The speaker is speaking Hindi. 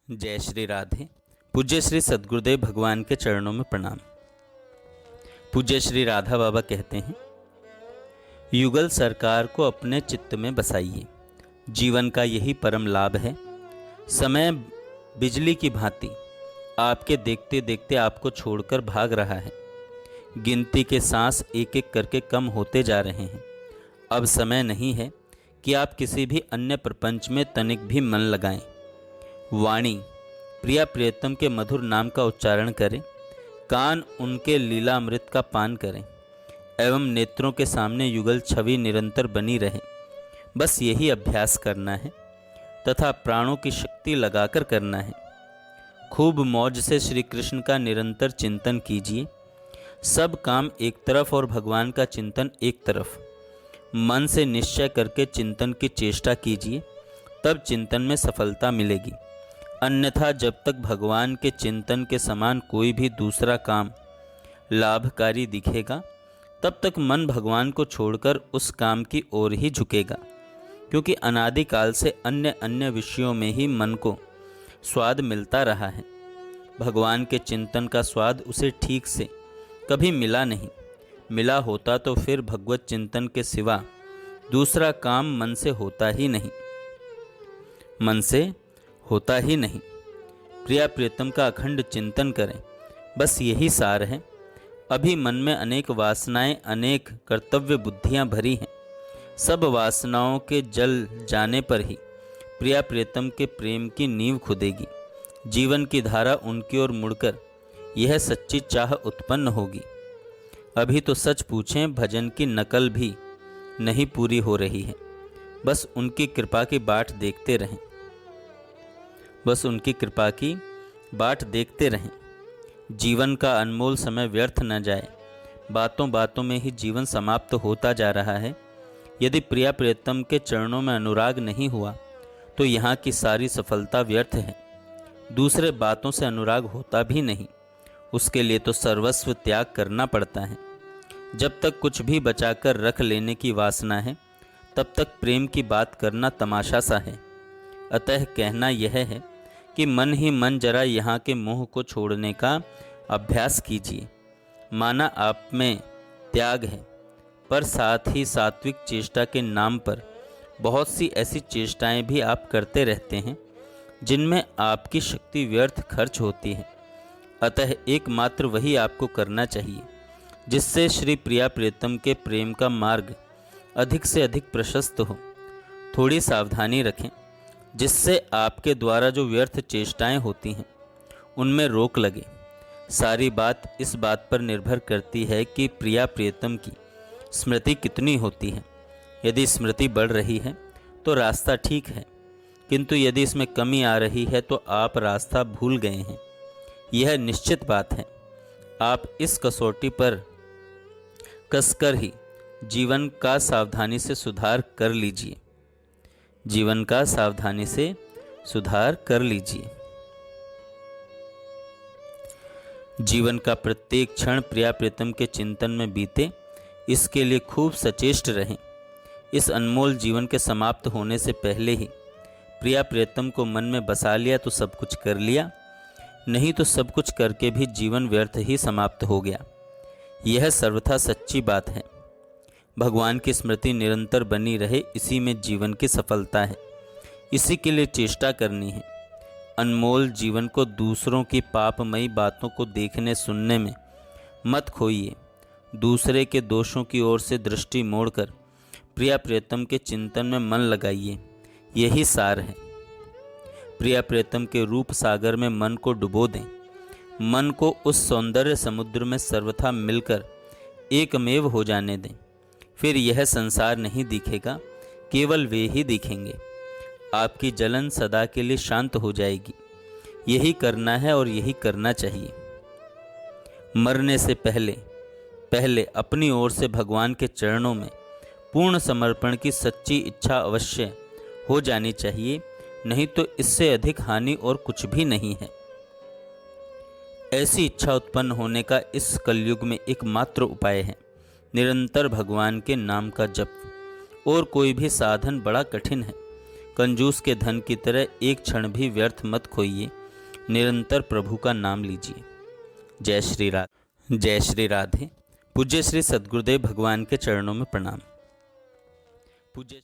जय श्री राधे। पूज्य श्री सद्गुरुदेव भगवान के चरणों में प्रणाम। पूज्य श्री राधा बाबा कहते हैं, युगल सरकार को अपने चित्त में बसाइए। जीवन का यही परम लाभ है। समय बिजली की भांति आपके देखते देखते आपको छोड़कर भाग रहा है। गिनती के सांस एक एक करके कम होते जा रहे हैं। अब समय नहीं है कि आप किसी भी अन्य प्रपंच में तनिक भी मन लगाएं। वाणी प्रिया प्रियतम के मधुर नाम का उच्चारण करें, कान उनके लीलामृत का पान करें एवं नेत्रों के सामने युगल छवि निरंतर बनी रहे। बस यही अभ्यास करना है तथा प्राणों की शक्ति लगाकर करना है। खूब मौज से श्री कृष्ण का निरंतर चिंतन कीजिए। सब काम एक तरफ और भगवान का चिंतन एक तरफ। मन से निश्चय करके चिंतन की चेष्टा कीजिए, तब चिंतन में सफलता मिलेगी। अन्यथा जब तक भगवान के चिंतन के समान कोई भी दूसरा काम लाभकारी दिखेगा, तब तक मन भगवान को छोड़कर उस काम की ओर ही झुकेगा, क्योंकि अनादिकाल से अन्य अन्य विषयों में ही मन को स्वाद मिलता रहा है। भगवान के चिंतन का स्वाद उसे ठीक से कभी मिला नहीं। मिला होता तो फिर भगवत चिंतन के सिवा दूसरा काम मन से होता ही नहीं। प्रिया प्रियतम का अखंड चिंतन करें, बस यही सार है। अभी मन में अनेक वासनाएं, अनेक कर्तव्य बुद्धियां भरी हैं। सब वासनाओं के जल जाने पर ही प्रिया प्रियतम के प्रेम की नींव खुदेगी। जीवन की धारा उनकी ओर मुड़कर यह सच्ची चाह उत्पन्न होगी। अभी तो सच पूछें, भजन की नकल भी नहीं पूरी हो रही है। बस उनकी कृपा की बाट देखते रहें। जीवन का अनमोल समय व्यर्थ न जाए। बातों बातों में ही जीवन समाप्त होता जा रहा है। यदि प्रिया प्रियतम के चरणों में अनुराग नहीं हुआ तो यहाँ की सारी सफलता व्यर्थ है। दूसरे बातों से अनुराग होता भी नहीं। उसके लिए तो सर्वस्व त्याग करना पड़ता है। जब तक कुछ भी बचाकर रख लेने की वासना है, तब तक प्रेम की बात करना तमाशा सा है। अतः कहना यह है कि मन ही मन जरा यहाँ के मोह को छोड़ने का अभ्यास कीजिए। माना आप में त्याग है, पर साथ ही सात्विक चेष्टा के नाम पर बहुत सी ऐसी चेष्टाएं भी आप करते रहते हैं जिनमें आपकी शक्ति व्यर्थ खर्च होती है। अतः एकमात्र वही आपको करना चाहिए जिससे श्री प्रिया प्रियतम के प्रेम का मार्ग अधिक से अधिक प्रशस्त हो। थोड़ी सावधानी रखें, जिससे आपके द्वारा जो व्यर्थ चेष्टाएं होती हैं उनमें रोक लगे। सारी बात इस बात पर निर्भर करती है कि प्रिया प्रियतम की स्मृति कितनी होती है। यदि स्मृति बढ़ रही है तो रास्ता ठीक है, किंतु यदि इसमें कमी आ रही है तो आप रास्ता भूल गए हैं। यह निश्चित बात है। आप इस कसौटी पर कसकर ही जीवन का सावधानी से सुधार कर लीजिए। जीवन का प्रत्येक क्षण प्रिया प्रियतम के चिंतन में बीते, इसके लिए खूब सचेष्ट रहें। इस अनमोल जीवन के समाप्त होने से पहले ही प्रिया प्रियतम को मन में बसा लिया तो सब कुछ कर लिया, नहीं तो सब कुछ करके भी जीवन व्यर्थ ही समाप्त हो गया। यह सर्वथा सच्ची बात है। भगवान की स्मृति निरंतर बनी रहे, इसी में जीवन की सफलता है। इसी के लिए चेष्टा करनी है। अनमोल जीवन को दूसरों की पापमयी बातों को देखने सुनने में मत खोइए। दूसरे के दोषों की ओर से दृष्टि मोड़कर प्रिया प्रियतम के चिंतन में मन लगाइए। यही सार है। प्रिया प्रियतम के रूप सागर में मन को डुबो दें। मन को उस सौंदर्य समुद्र में सर्वथा मिलकर एकमेव हो जाने दें। फिर यह संसार नहीं दिखेगा, केवल वे ही दिखेंगे। आपकी जलन सदा के लिए शांत हो जाएगी। यही करना है और यही करना चाहिए। मरने से पहले अपनी ओर से भगवान के चरणों में पूर्ण समर्पण की सच्ची इच्छा अवश्य हो जानी चाहिए, नहीं तो इससे अधिक हानि और कुछ भी नहीं है। ऐसी इच्छा उत्पन्न होने का इस कलयुग में एकमात्र उपाय है निरंतर भगवान के नाम का जप। और कोई भी साधन बड़ा कठिन है। कंजूस के धन की तरह एक क्षण भी व्यर्थ मत खोइए। निरंतर प्रभु का नाम लीजिए। जय श्री राधे। जय श्री राधे। पूज्य श्री सद्गुरुदेव भगवान के चरणों में प्रणाम। पूज्य